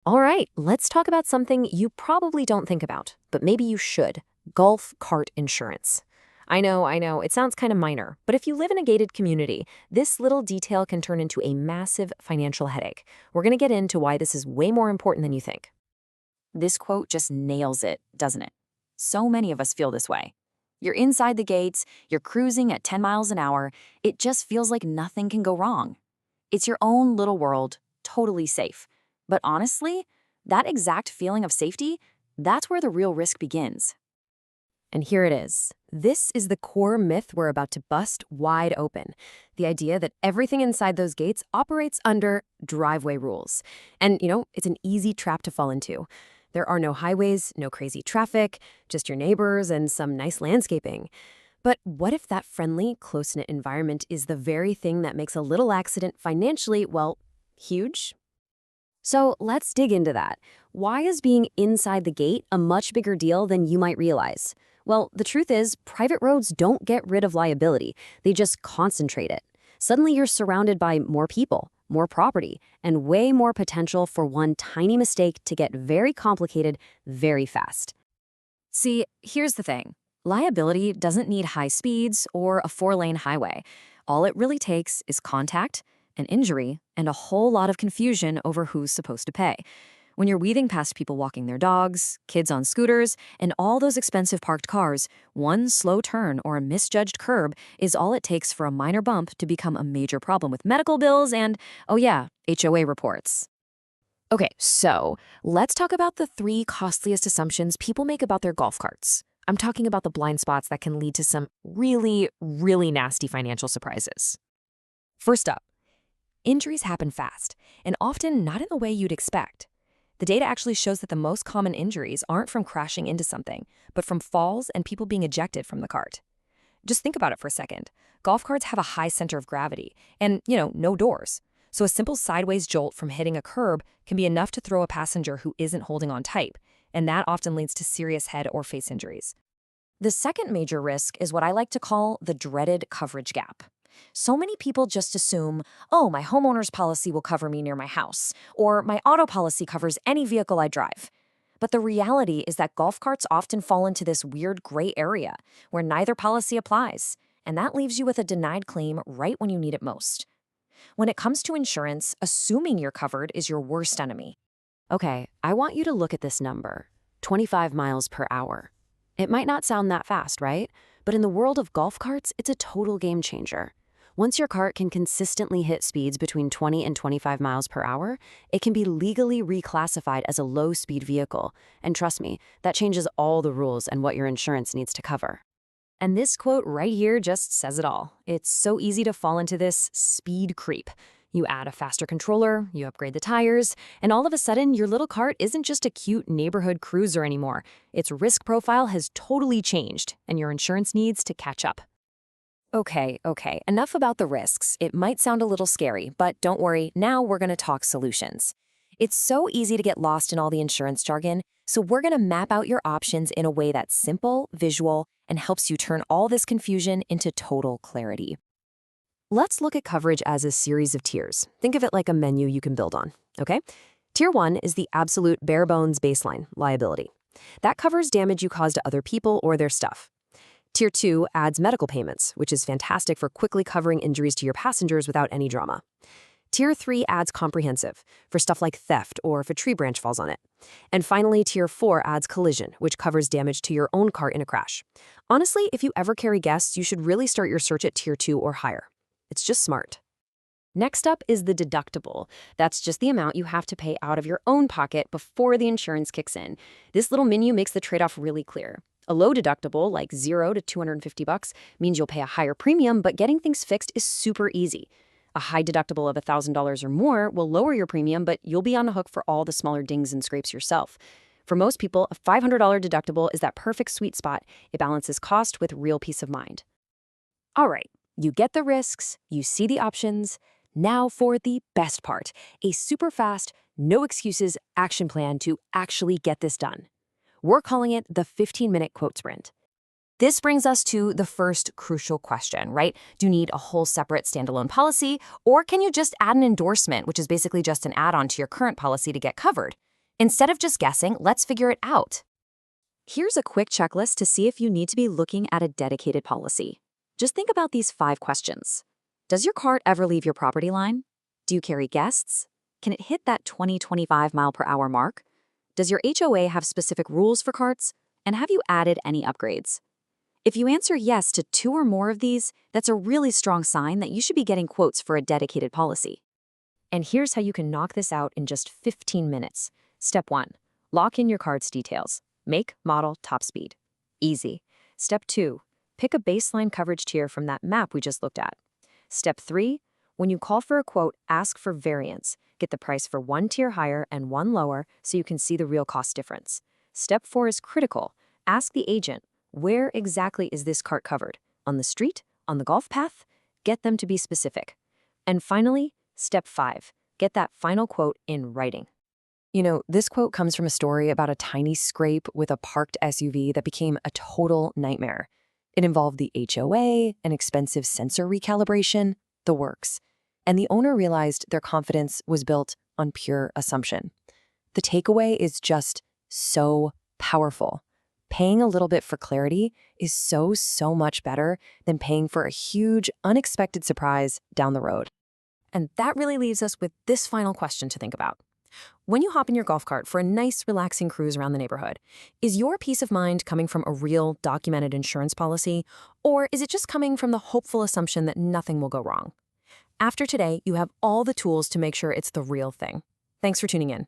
All right, let's talk about something you probably don't think about, but maybe you should: golf cart insurance. I know, it sounds kind of minor, but if you live in a gated community, this little detail can turn into a massive financial headache. We're going to get into why this is way more important than you think. This quote just nails it, doesn't it? So many of us feel this way. You're inside the gates, you're cruising at 10 miles an hour, it just feels like nothing can go wrong. It's your own little world, totally safe. But honestly, that exact feeling of safety, that's where the real risk begins. And here it is. This is the core myth we're about to bust wide open. The idea that everything inside those gates operates under driveway rules. And, it's an easy trap to fall into. There are no highways, no crazy traffic, just your neighbors and some nice landscaping. But what if that friendly, close-knit environment is the very thing that makes a little accident financially, well, huge? So let's dig into that. Why is being inside the gate a much bigger deal than you might realize? Well, the truth is, private roads don't get rid of liability. They just concentrate it. Suddenly you're surrounded by more people, more property, and way more potential for one tiny mistake to get very complicated very fast. See, here's the thing. Liability doesn't need high speeds or a 4-lane highway. All it really takes is contact, an injury, and a whole lot of confusion over who's supposed to pay. When you're weaving past people walking their dogs, kids on scooters, and all those expensive parked cars, one slow turn or a misjudged curb is all it takes for a minor bump to become a major problem with medical bills and, oh yeah, HOA reports. Okay, so let's talk about the three costliest assumptions people make about their golf carts. I'm talking about the blind spots that can lead to some really, really nasty financial surprises. First up, injuries happen fast, and often not in the way you'd expect. The data actually shows that the most common injuries aren't from crashing into something, but from falls and people being ejected from the cart. Just think about it for a second. Golf carts have a high center of gravity and, no doors. So a simple sideways jolt from hitting a curb can be enough to throw a passenger who isn't holding on tight, and that often leads to serious head or face injuries. The second major risk is what I like to call the dreaded coverage gap. So many people just assume, oh, my homeowner's policy will cover me near my house, or my auto policy covers any vehicle I drive. But the reality is that golf carts often fall into this weird gray area where neither policy applies, and that leaves you with a denied claim right when you need it most. When it comes to insurance, assuming you're covered is your worst enemy. Okay, I want you to look at this number: 25 miles per hour. It might not sound that fast, right? But in the world of golf carts, it's a total game changer. Once your cart can consistently hit speeds between 20 and 25 miles per hour, it can be legally reclassified as a low-speed vehicle. And trust me, that changes all the rules and what your insurance needs to cover. And this quote right here just says it all. It's so easy to fall into this speed creep. You add a faster controller, you upgrade the tires, and all of a sudden, your little cart isn't just a cute neighborhood cruiser anymore. Its risk profile has totally changed, and your insurance needs to catch up. Okay, enough about the risks. It might sound a little scary, but don't worry, now we're going to talk solutions. It's so easy to get lost in all the insurance jargon, so we're going to map out your options in a way that's simple, visual, and helps you turn all this confusion into total clarity. Let's look at coverage as a series of tiers. Think of it like a menu you can build on, okay? Tier 1 is the absolute bare-bones baseline, liability. That covers damage you cause to other people or their stuff. Tier 2 adds medical payments, which is fantastic for quickly covering injuries to your passengers without any drama. Tier 3 adds comprehensive, for stuff like theft or if a tree branch falls on it. And finally, Tier 4 adds collision, which covers damage to your own car in a crash. Honestly, if you ever carry guests, you should really start your search at Tier 2 or higher. It's just smart. Next up is the deductible. That's just the amount you have to pay out of your own pocket before the insurance kicks in. This little menu makes the trade-off really clear. A low deductible, like $0 to $250, means you'll pay a higher premium, but getting things fixed is super easy. A high deductible of $1,000 or more will lower your premium, but you'll be on the hook for all the smaller dings and scrapes yourself. For most people, a $500 deductible is that perfect sweet spot. It balances cost with real peace of mind. All right, you get the risks, you see the options. Now for the best part, a super fast, no excuses action plan to actually get this done. We're calling it the 15-minute quote sprint. This brings us to the first crucial question, right? Do you need a whole separate standalone policy, or can you just add an endorsement, which is basically just an add-on to your current policy to get covered? Instead of just guessing, let's figure it out. Here's a quick checklist to see if you need to be looking at a dedicated policy. Just think about these 5 questions. Does your cart ever leave your property line? Do you carry guests? Can it hit that 20-25 mile per hour mark? Does your HOA have specific rules for carts? And have you added any upgrades? If you answer yes to 2 or more of these, that's a really strong sign that you should be getting quotes for a dedicated policy. And here's how you can knock this out in just 15 minutes. Step 1. Lock in your cart's details. Make, model, top speed. Easy. Step 2. Pick a baseline coverage tier from that map we just looked at. Step 3. When you call for a quote, ask for variance. Get the price for 1 tier higher and 1 lower so you can see the real cost difference. Step 4 is critical. Ask the agent, where exactly is this cart covered? On the street? On the golf path? Get them to be specific. And finally, step 5. Get that final quote in writing. You know, this quote comes from a story about a tiny scrape with a parked SUV that became a total nightmare. It involved the HOA, an expensive sensor recalibration, the works. And the owner realized their confidence was built on pure assumption. The takeaway is just so powerful. Paying a little bit for clarity is so much better than paying for a huge, unexpected surprise down the road. And that really leaves us with this final question to think about. When you hop in your golf cart for a nice, relaxing cruise around the neighborhood, is your peace of mind coming from a real, documented insurance policy, or is it just coming from the hopeful assumption that nothing will go wrong? After today, you have all the tools to make sure it's the real thing. Thanks for tuning in.